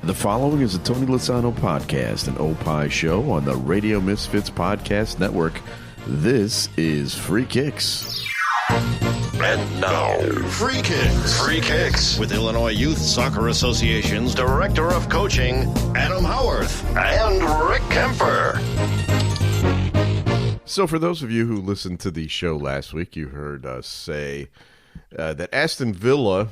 The following is a Tony Lasano podcast, an Opie show on the Radio Misfits Podcast Network. This is Free Kicks. And now, Free Kicks. Free Kicks with Illinois Youth Soccer Association's Director of Coaching, Adam Howarth, and Rick Kemper. So for those of you who listened to the show last week, you heard us say that Aston Villa,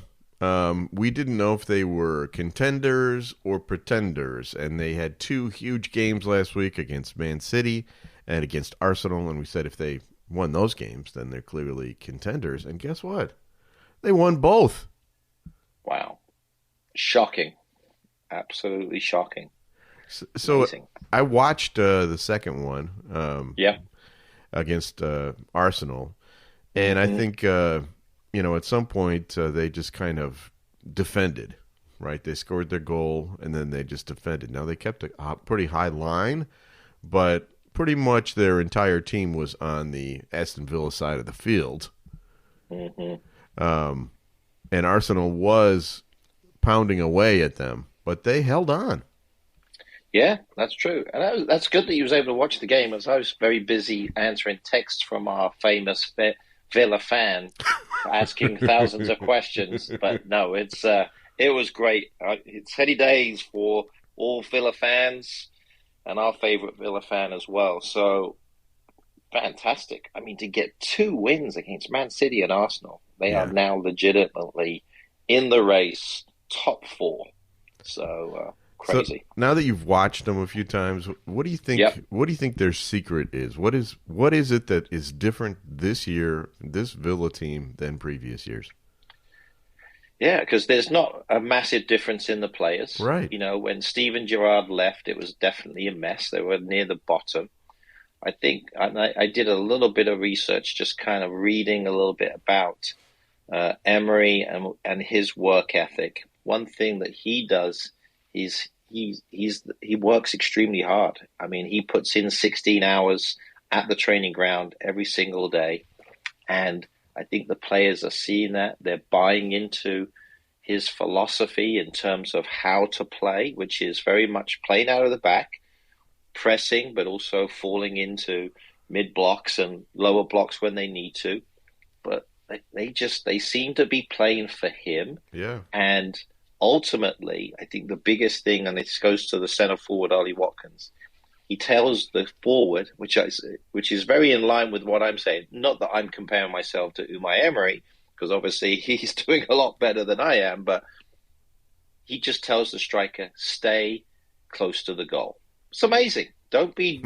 we didn't know if they were contenders or pretenders, and they had two huge games last week against Man City and against Arsenal, and we said if they won those games, then they're clearly contenders, and guess what? They won both. Wow. Shocking. Absolutely shocking. So I watched the second one against Arsenal, and I think at some point they just kind of defended, right? They scored their goal, and then they just defended. Now, they kept a pretty high line, but pretty much their entire team was on the Aston Villa side of the field. And Arsenal was pounding away at them, but they held on. Yeah, that's true. And that's good that you was able to watch the game, as I was very busy answering texts from our famous Villa fan asking thousands of questions. But no, it was great. It's heady days for all Villa fans and our favorite Villa fan as well. So fantastic. I mean, to get two wins against Man City and Arsenal, they are now legitimately in the race, top four. So crazy. So now that you've watched them a few times, what do you think? What do you think their secret is? What is it that is different this year, this Villa team, than previous years? Yeah, because there's not a massive difference in the players. Right. You know, when Steven Gerrard left, it was definitely a mess. They were near the bottom. I think I did a little bit of research, just kind of reading a little bit about Emery and his work ethic. One thing that he does is he works extremely hard. I mean, he puts in 16 hours at the training ground every single day, and I think the players are seeing that. They're buying into his philosophy in terms of how to play, which is very much playing out of the back, pressing, but also falling into mid blocks and lower blocks when they need to. But they seem to be playing for him. Yeah. And ultimately, I think the biggest thing, and this goes to the center forward, Ollie Watkins, he tells the forward, which is very in line with what I'm saying. Not that I'm comparing myself to Unai Emery, because obviously he's doing a lot better than I am, but he just tells the striker, stay close to the goal. It's amazing. Don't be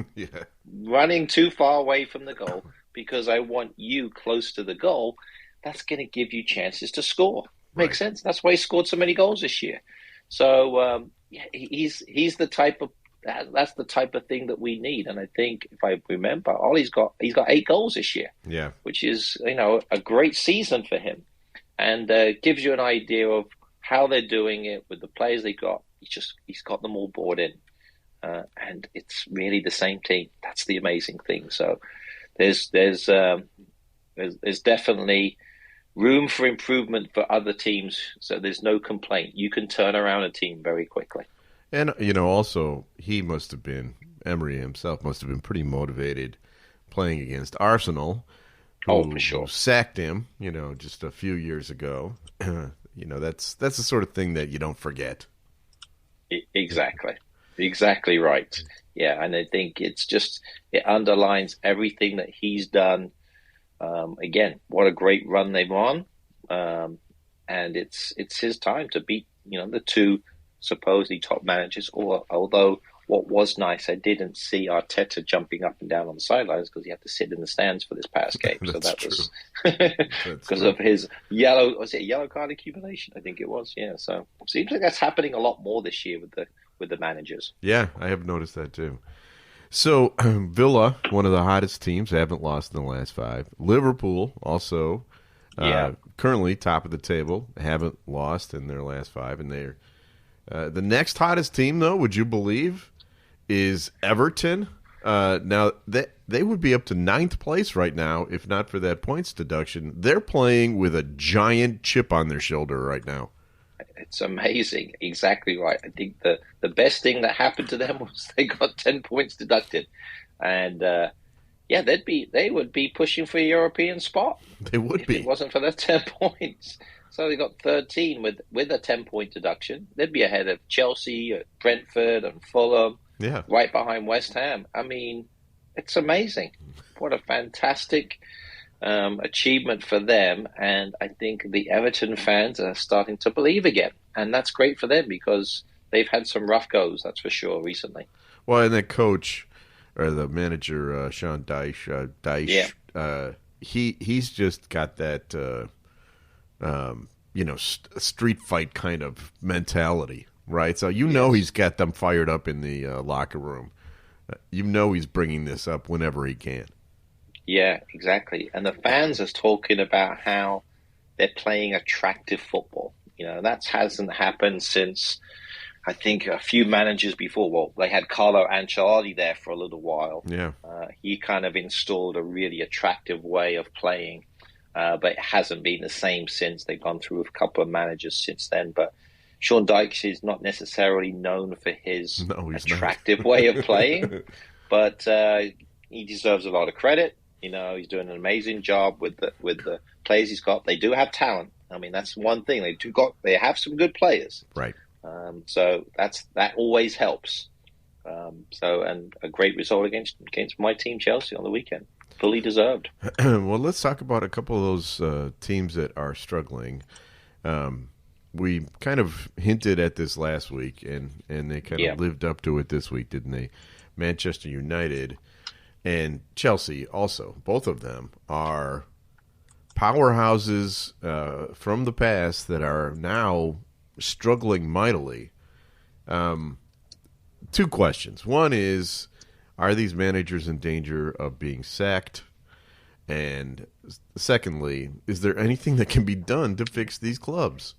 running too far away from the goal, because I want you close to the goal. That's going to give you chances to score. Makes sense. That's why he scored so many goals this year. So he's the type of that's the type of thing that we need. And I think, if I remember, Ollie's got 8 goals this year. Yeah, which is a great season for him, and gives you an idea of how they're doing it with the players they got. He's got them all bought in, and it's really the same team. That's the amazing thing. So there's definitely room for improvement for other teams, so there's no complaint. You can turn around a team very quickly. And, also, Emery himself must have been pretty motivated playing against Arsenal, for sure, who sacked him, just a few years ago. That's the sort of thing that you don't forget. Exactly right. Yeah, and I think it underlines everything that he's done. Again, what a great run they've on, and it's his time to beat the two supposedly top managers. Although what was nice, I didn't see Arteta jumping up and down on the sidelines, because he had to sit in the stands for this past game. So that was because of his yellow card accumulation, I think it was. Yeah, so it seems like that's happening a lot more this year with the managers. Yeah, I have noticed that too. So, Villa, one of the hottest teams, haven't lost in the last 5. Liverpool, also currently top of the table, haven't lost in their last 5. And they're the next hottest team, though, would you believe, is Everton. Now, they would be up to 9th place right now if not for that points deduction. They're playing with a giant chip on their shoulder right now. It's amazing. Exactly right. I think the best thing that happened to them was they got 10 points deducted. And they would be pushing for a European spot. They would be. If it wasn't for their 10 points. So they got 13 with a 10-point deduction. They'd be ahead of Chelsea, Brentford, and Fulham. Yeah. Right behind West Ham. I mean, it's amazing. What a fantastic achievement for them, and I think the Everton fans are starting to believe again, and that's great for them because they've had some rough goes, that's for sure, recently. Well, and the coach or the manager, Sean Dyche, he's just got that street fight kind of mentality, right? So he's got them fired up in the locker room. He's bringing this up whenever he can. Yeah, exactly. And the fans are talking about how they're playing attractive football. That hasn't happened since, I think, a few managers before. Well, they had Carlo Ancelotti there for a little while. Yeah. He kind of installed a really attractive way of playing, but it hasn't been the same since. They've gone through a couple of managers since then. But Sean Dyche is not necessarily known for his attractive way of playing, but he deserves a lot of credit. He's doing an amazing job with the players he's got. They do have talent. I mean, that's one thing. They have some good players. Right. So that always helps. And a great result against my team, Chelsea, on the weekend. Fully deserved. Well, let's talk about a couple of those teams that are struggling. We kind of hinted at this last week, and they kind of lived up to it this week, didn't they? Manchester United and Chelsea also, both of them are powerhouses from the past that are now struggling mightily. Two questions. One is, are these managers in danger of being sacked? And secondly, is there anything that can be done to fix these clubs?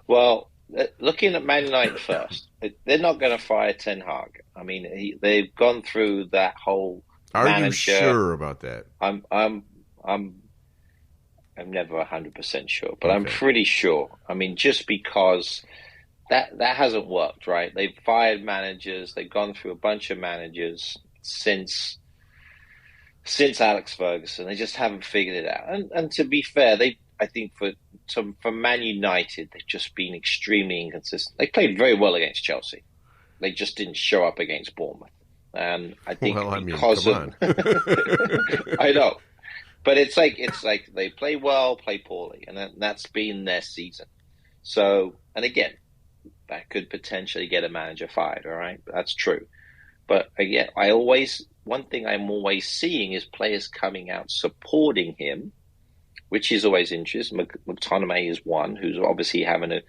Well, looking at Man United first, they're not going to fire Ten Hag. I mean, they've gone through that whole. Are you sure about that? I'm never 100% sure, but okay. I'm pretty sure. I mean, just because that hasn't worked, right? They've fired managers. They've gone through a bunch of managers since Alex Ferguson. They just haven't figured it out. And to be fair, I think for Man United, they've just been extremely inconsistent. They played very well against Chelsea. They just didn't show up against Bournemouth. And I think because of I know. But it's like they play well, play poorly, and that's been their season. So, and again, that could potentially get a manager fired, all right? That's true. But again, one thing I'm always seeing is players coming out supporting him, which is always interesting. McTominay is one who's obviously having a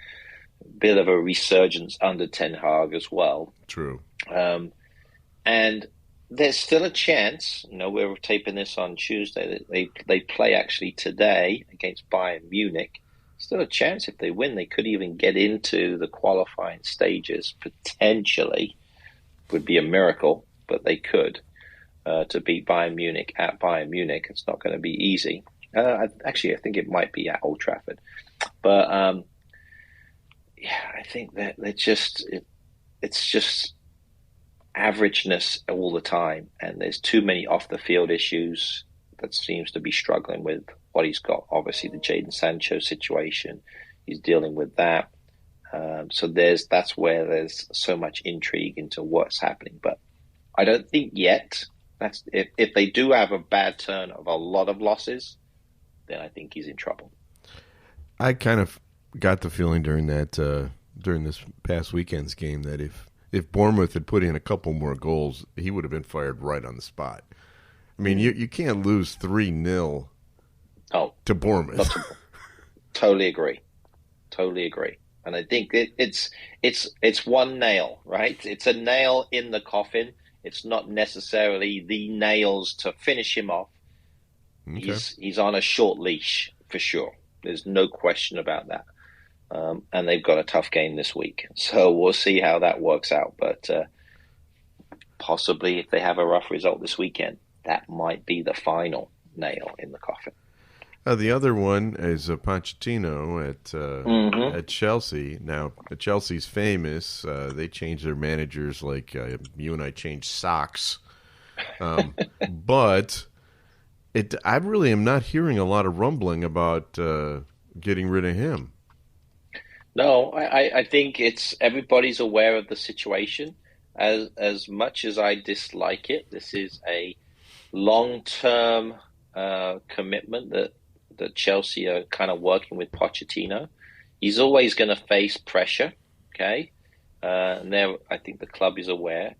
bit of a resurgence under Ten Hag as well. True. And there's still a chance. We're taping this on Tuesday. They play actually today against Bayern Munich. Still a chance if they win, they could even get into the qualifying stages. Potentially, would be a miracle, but they could to beat Bayern Munich at Bayern Munich. It's not going to be easy. I think it might be at Old Trafford, but I think that it's just averageness all the time, and there's too many off the field issues that seems to be struggling with what he's got. Obviously, the Jadon Sancho situation, he's dealing with that. So that's where there's so much intrigue into what's happening. But I don't think yet. That's if they do have a bad turn of a lot of losses, then I think he's in trouble. I kind of got the feeling during this past weekend's game that if Bournemouth had put in a couple more goals, he would have been fired right on the spot. I mean, you can't lose 3-0 to Bournemouth. Totally agree. And I think it's one nail, right? It's a nail in the coffin. It's not necessarily the nails to finish him off. Okay. He's on a short leash for sure. There's no question about that. And they've got a tough game this week. So we'll see how that works out. But possibly if they have a rough result this weekend, that might be the final nail in the coffin. The other one is Pochettino at Chelsea. Now, Chelsea's famous. They change their managers like you and I change socks. But I really am not hearing a lot of rumbling about getting rid of him. No, I think everybody's aware of the situation. As much as I dislike it, this is a long-term commitment that Chelsea are kind of working with Pochettino. He's always going to face pressure, okay? And I think the club is aware.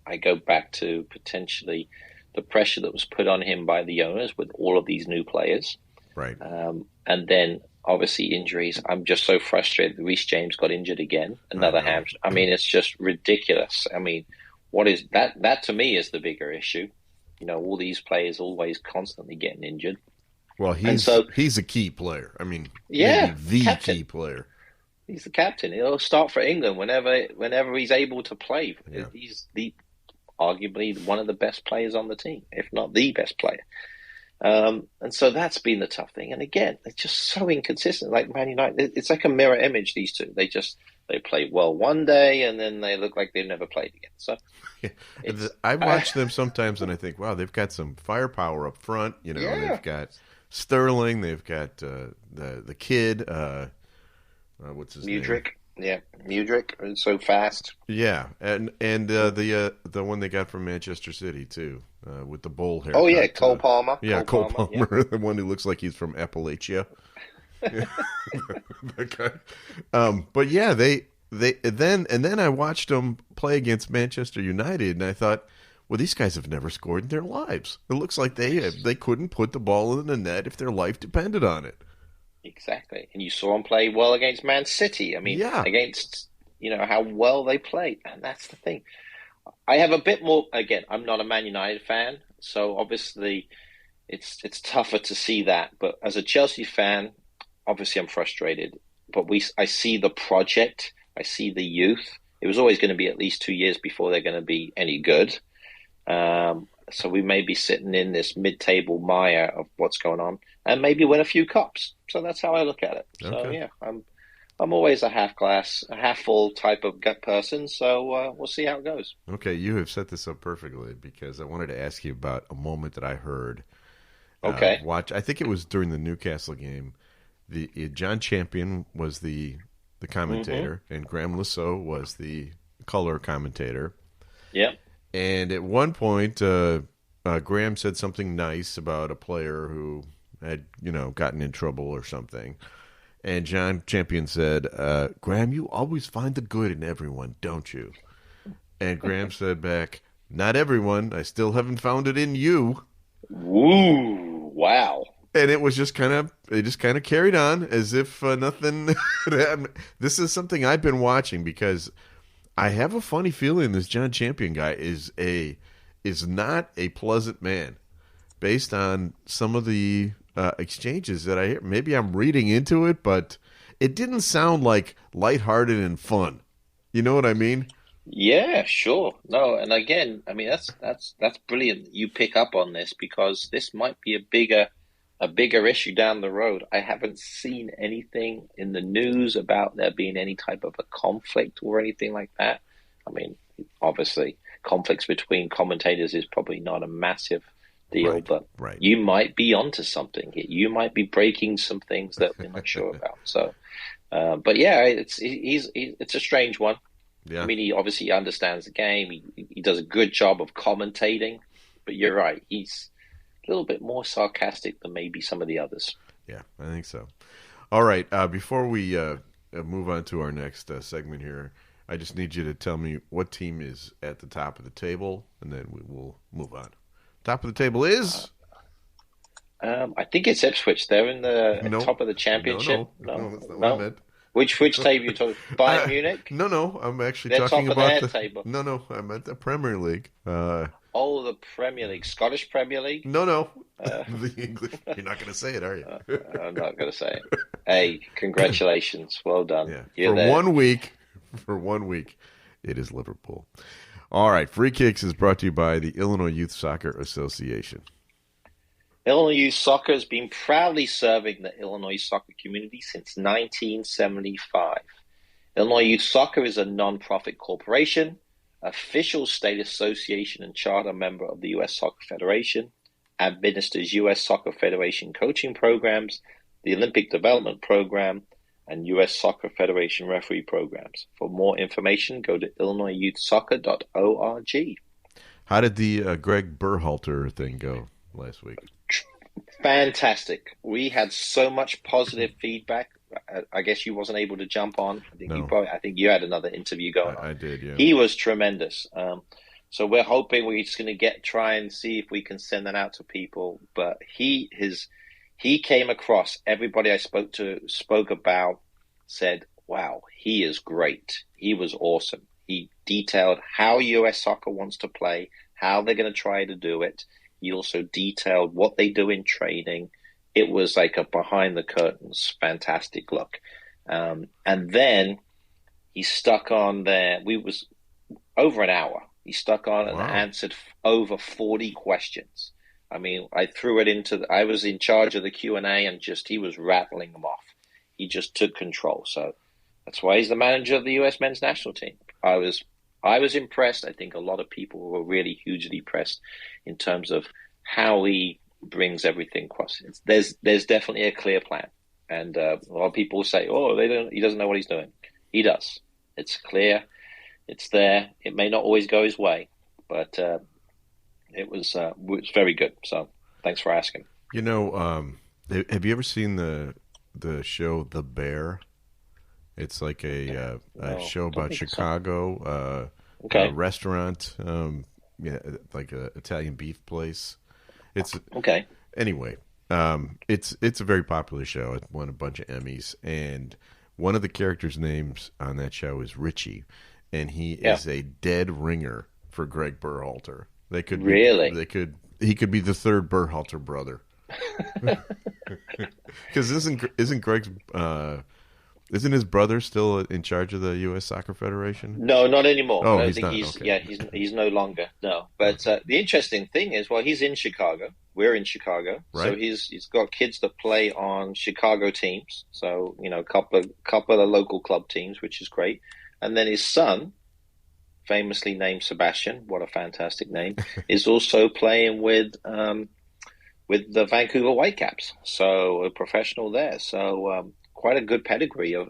I go back to potentially the pressure that was put on him by the owners with all of these new players. Right. And then obviously injuries. I'm just so frustrated. Reece James got injured again, another hamstring. I mean, it's just ridiculous. I mean, what is that? That to me is the bigger issue. You know, all these players always constantly getting injured. Well, he's a key player. I mean, yeah, the captain. Key player. He's the captain. He'll start for England whenever he's able to play. Yeah. He's arguably one of the best players on the team, if not the best player. And so that's been the tough thing. And again, they're just so inconsistent. Like Man United, it's like a mirror image, these two. They play well one day and then they look like they've never played again. So I watch them sometimes and I think, wow, they've got some firepower up front. You know, they've got Sterling, they've got the kid, what's his name? Yeah, Mudryk, so fast. Yeah, and the one they got from Manchester City too, with the bowl hair. Oh yeah, Cole Palmer. Yeah, Cole Palmer, yeah. The one who looks like he's from Appalachia. That guy. But yeah, then I watched them play against Manchester United, and I thought, well, these guys have never scored in their lives. It looks like they couldn't put the ball in the net if their life depended on it. Exactly. And you saw them play well against Man City. I mean, against, how well they played. And that's the thing. I have a bit more, again, I'm not a Man United fan, so obviously it's tougher to see that. But as a Chelsea fan, obviously I'm frustrated. But I see the project. I see the youth. It was always going to be at least 2 years before they're going to be any good. So we may be sitting in this mid-table mire of what's going on and maybe win a few cups. So that's how I look at it. Okay. So, yeah, I'm always a half full type of gut person. So we'll see how it goes. Okay, you have set this up perfectly because I wanted to ask you about a moment that I heard. Okay. I think it was during the Newcastle game. John Champion was the commentator, and Graham Lasso was the color commentator. Yeah. And at one point, Graham said something nice about a player who had, gotten in trouble or something. And John Champion said, Graham, you always find the good in everyone, don't you? And Graham said back, not everyone. I still haven't found it in you. Woo, wow. And it just kind of carried on as if nothing had happened. This is something I've been watching because I have a funny feeling this John Champion guy is not a pleasant man, based on some of the exchanges that I hear. Maybe I'm reading into it, but it didn't sound like lighthearted and fun. You know what I mean? Yeah, sure. No, and again, I mean that's brilliant. You pick up on this because this might be a bigger issue down the road. I haven't seen anything in the news about there being any type of a conflict or anything like that. I mean, obviously, conflicts between commentators is probably not a massive deal, but you might be onto something here. You might be breaking some things that we're not sure about. So, but yeah, it's a strange one. Yeah. I mean, he obviously understands the game. He does a good job of commentating, but you're right. He's a little bit more sarcastic than maybe some of the others. Yeah, I think so. All right, before we move on to our next segment here, I just need you to tell me what team is at the top of the table, and then we will move on. Top of the table is? I think it's Ipswich. They're in the top of the championship. No, that's not what I meant. Which table are you talking about? Bayern Munich? No, I'm actually talking about the table. No, I meant the Premier League. The Premier League. Scottish Premier League? No. The English. You're not going to say it, are you? I'm not going to say it. Hey, congratulations. Well done. Yeah. For 1 week, it is Liverpool. All right, Free Kicks is brought to you by the Illinois Youth Soccer Association. Illinois Youth Soccer has been proudly serving the Illinois soccer community since 1975. Illinois Youth Soccer is a non-profit corporation, official state association and charter member of the U.S. Soccer Federation, administers U.S. Soccer Federation coaching programs, the Olympic Development Program, and U.S. Soccer Federation referee programs. For more information, go to illinoisyouthsoccer.org. How did the Greg Berhalter thing go last week? Fantastic. We had so much positive feedback. I guess you wasn't able to jump on. I think you had another interview going on. I did, yeah. He was tremendous. So we're hoping we're just going to try and see if we can send that out to people. But he came across, everybody I spoke about said, wow, he is great. He was awesome. He detailed how U.S. Soccer wants to play, how they're going to try to do it. He also detailed what they do in training. It was like a behind the curtains, fantastic look. And then he stuck on there. We was over an hour. He stuck on and answered over 40 questions. I mean, I threw it I was in charge of the Q&A and he was rattling them off. He just took control. So that's why he's the manager of the U.S. men's national team. I was impressed. I think a lot of people were really hugely impressed in terms of how he brings everything across. There's definitely a clear plan. And a lot of people say, he doesn't know what he's doing. He does. It's clear. It's there. It may not always go his way, but it was very good. So thanks for asking. You know, have you ever seen the show The Bear? It's like a show about Chicago, a restaurant, like an Italian beef place. It's okay. Anyway, it's a very popular show. It won a bunch of Emmys, and one of the characters' names on that show is Richie, and he is a dead ringer for Greg Berhalter. He could be the third Berhalter brother. Because isn't Greg's isn't his brother still in charge of the U.S. Soccer Federation? No, not anymore. Oh, I think he's no longer. No, but the interesting thing is, he's in Chicago. We're in Chicago, right. So he's got kids that play on Chicago teams. So a couple of the local club teams, which is great. And then his son, famously named Sebastian, what a fantastic name, is also playing with the Vancouver Whitecaps. So a professional there. So quite a good pedigree of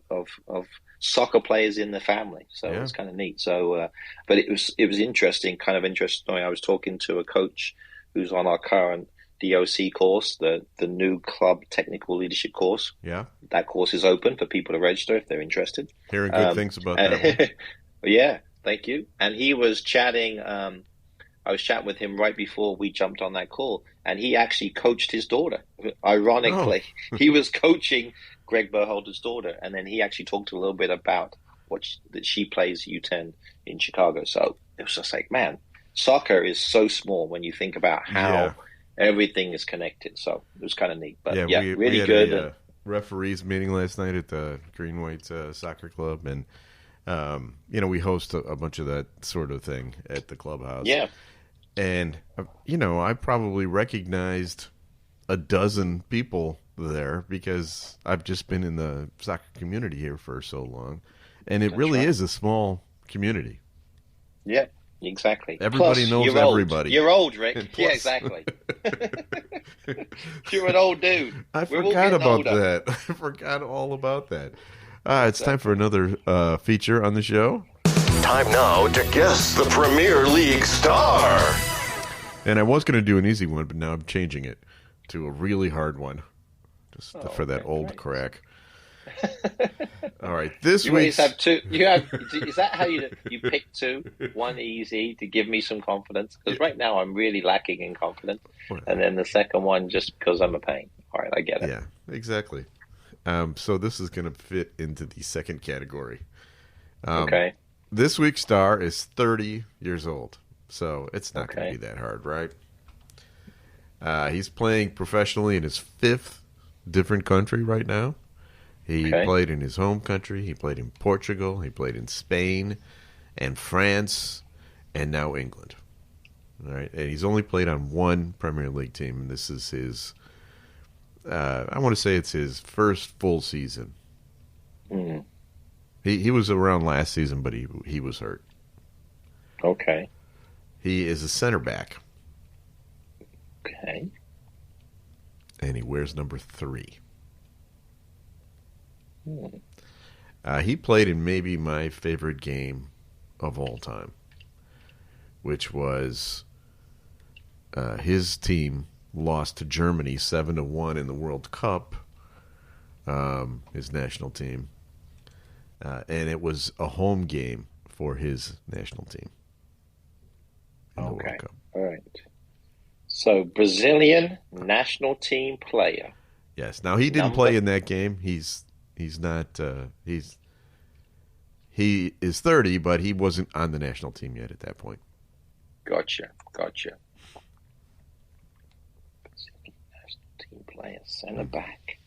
soccer players in the family. So it's kind of neat. So, but it was interesting, kind of interesting. I was talking to a coach who's on our current DOC course, the new club technical leadership course. Yeah. That course is open for people to register if they're interested. Hearing good things about that. Yeah, thank you. And he was chatting, I was chatting with him right before we jumped on that call, and he actually coached his daughter. Ironically, he was coaching Greg Berhalter's daughter, and then he actually talked a little bit about that she plays U10 in Chicago. So it was just like, man, soccer is so small when you think about how everything is connected. So it was kind of neat. But we had good. A referees meeting last night at the Green White Soccer Club, and we host a bunch of that sort of thing at the clubhouse. Yeah. And, I probably recognized a dozen people there because I've just been in the soccer community here for so long. And it really is a small community. Yeah, exactly. Everybody knows everybody. You're old, Rick. Yeah, exactly. You're an old dude. I forgot about that. I forgot all about that. It's time for another feature on the show. Time now to guess the Premier League star. And I was going to do an easy one, but now I'm changing it to a really hard one, just for that old crack. All right, this week. You have two. Is that how you pick two? One easy to give me some confidence, because right now I'm really lacking in confidence, and then the second one just because I'm a pain. All right, I get it. Yeah, exactly. So this is going to fit into the second category. Okay. This week's star is 30 years old, so it's not going to be that hard, right? He's playing professionally in his fifth different country right now. He played in his home country. He played in Portugal. He played in Spain and France and now England. All right, and he's only played on one Premier League team, and this is his. I want to say it's his first full season. Mm. He was around last season, but he was hurt. Okay. He is a center back. Okay. And he wears number 3. Mm. He played in maybe my favorite game of all time, which was his team lost to Germany 7-1 in the World Cup, his national team. And it was a home game for his national team. Okay. All right. So, Brazilian national team player. Yes. Now, he didn't play in that game. He's not he is 30, but he wasn't on the national team yet at that point. Gotcha. Brazilian national team player, center back.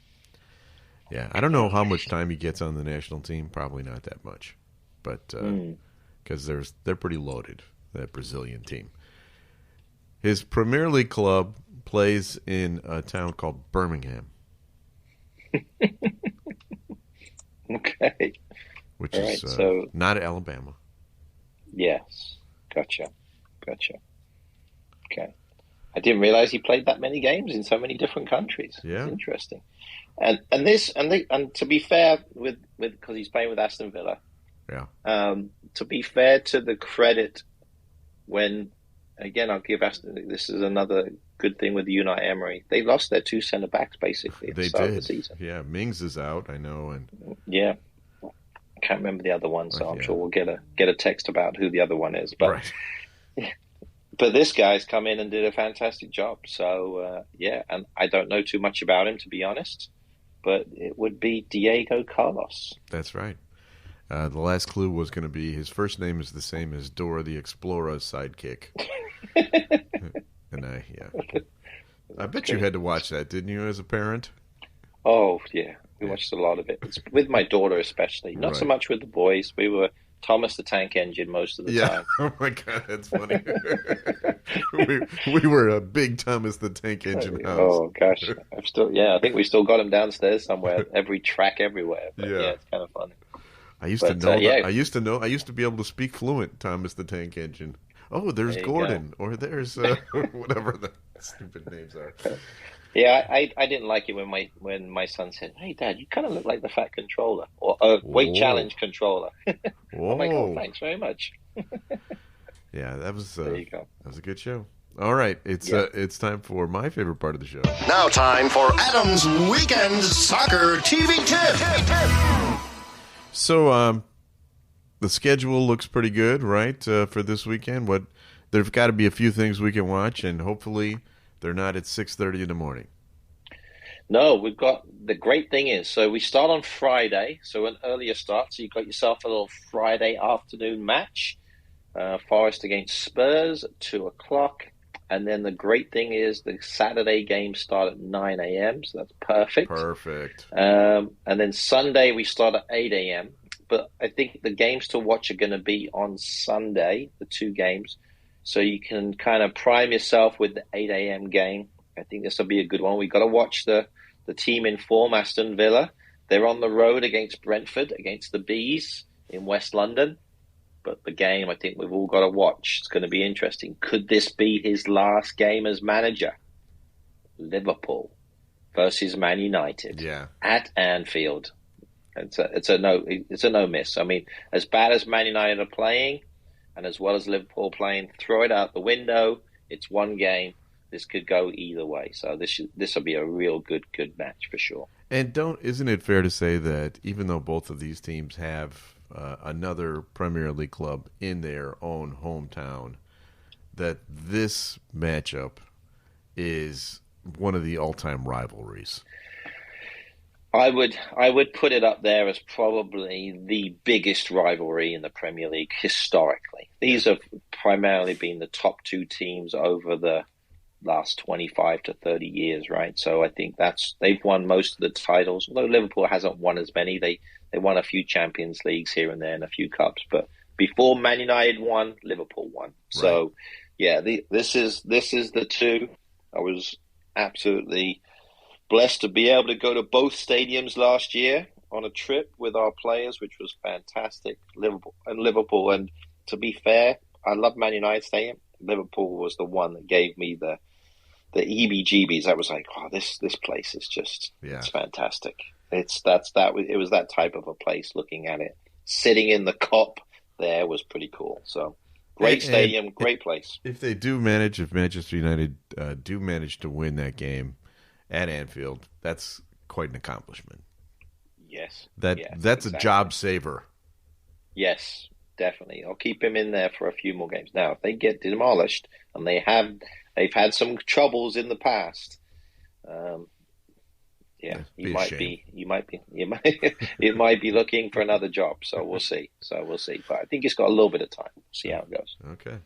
Yeah, I don't know how much time he gets on the national team. Probably not that much, but because they're pretty loaded, that Brazilian team. His Premier League club plays in a town called Birmingham. Okay. Which is so, not Alabama. Yes. Gotcha. Okay. I didn't realize he played that many games in so many different countries. Yeah. It's interesting. And to be fair with because he's playing with Aston Villa. Yeah. To be fair to the credit, when again I'll give Aston. This is another good thing with Unai Emery. They lost their 2 centre backs basically at the start of the season. Yeah, Mings is out. I know, and yeah, I can't remember the other one, so I'm sure we'll get a text about who the other one is. But but this guy's come in and did a fantastic job. So and I don't know too much about him, to be honest. But it would be Diego Carlos. That's right. The last clue was going to be his first name is the same as Dora the Explorer's sidekick. And I bet you had to watch that, didn't you, as a parent? Oh, yeah. We watched a lot of it. It's with my daughter especially. Not so much with the boys. We were Thomas the Tank Engine most of the time. Oh, my God, that's funny. we were a big Thomas the Tank Engine house. Oh, gosh. I think we still got him downstairs somewhere. Every track everywhere. But it's kind of funny. I used to know. I used to be able to speak fluent Thomas the Tank Engine. Oh, there's Gordon, or there's whatever the stupid names are. Yeah, I didn't like it when my son said, "Hey, Dad, you kind of look like the Fat Controller or Weight Challenge Controller." I'm like, "Oh, thanks very much." Yeah, that was. There you go. That was a good show. All right, it's time for my favorite part of the show. Now, time for Adam's Weekend Soccer TV Tip. So, the schedule looks pretty good, right, for this weekend? There's got to be a few things we can watch, and hopefully they're not at 6:30 in the morning. No, we've got the great thing is, so we start on Friday, so an earlier start. So you've got yourself a little Friday afternoon match, Forest against Spurs at 2:00, and then the great thing is the Saturday games start at 9 a.m. So that's perfect. Perfect. And then Sunday we start at 8 a.m. But I think the games to watch are going to be on Sunday, the 2 games. So you can kind of prime yourself with the 8 a.m. game. I think this will be a good one. We've got to watch the team in form, Aston Villa. They're on the road against Brentford, against the Bees in West London. But the game, I think we've all got to watch. It's going to be interesting. Could this be his last game as manager? Liverpool versus Man United at Anfield. It's a no miss. I mean, as bad as Man United are playing, and as well as Liverpool playing, throw it out the window. It's one game. This could go either way. So this will be a real good match for sure. And isn't it fair to say that even though both of these teams have another Premier League club in their own hometown, that this matchup is one of the all-time rivalries? I would put it up there as probably the biggest rivalry in the Premier League historically. These have primarily been the top 2 teams over the last 25 to 30 years, right? So I think they've won most of the titles. Although Liverpool hasn't won as many, they won a few Champions Leagues here and there and a few cups. But before Man United won, Liverpool won. So Yeah, this is the two. I was absolutely blessed to be able to go to both stadiums last year on a trip with our players, which was fantastic. Liverpool, and to be fair, I love Man United Stadium. Liverpool was the one that gave me the EBGBs. I was like, oh, this place is just it's fantastic. It was that type of a place. Looking at it, sitting in the Kop there was pretty cool. So great stadium, great place. If Manchester United do manage to win that game at Anfield, that's quite an accomplishment. Yes, that's exactly. A job saver. Yes, definitely. I'll keep him in there for a few more games. Now, if they get demolished, and they've had some troubles in the past, you might be looking for another job. So we'll see. But I think he's got a little bit of time. We'll see how it goes. Okay.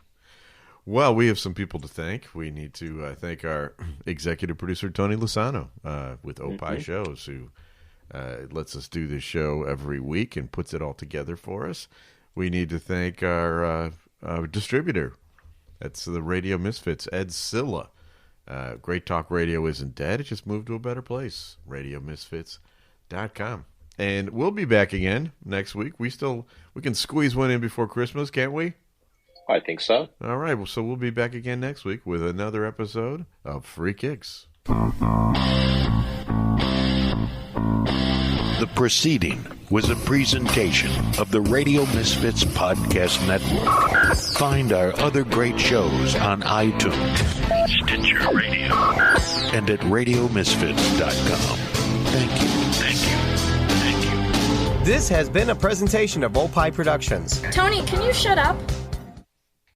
Well, we have some people to thank. We need to thank our executive producer, Tony Lasano, with Opie Shows, who lets us do this show every week and puts it all together for us. We need to thank our distributor. That's the Radio Misfits, Ed Silla. Great Talk Radio isn't dead. It just moved to a better place. RadioMisfits.com. And we'll be back again next week. We can squeeze one in before Christmas, can't we? I think so. All right. Well, so we'll be back again next week with another episode of Free Kicks. The proceeding was a presentation of the Radio Misfits Podcast Network. Find our other great shows on iTunes, Stitcher Radio, and at RadioMisfits.com. Thank you. This has been a presentation of Opie Productions. Tony, can you shut up?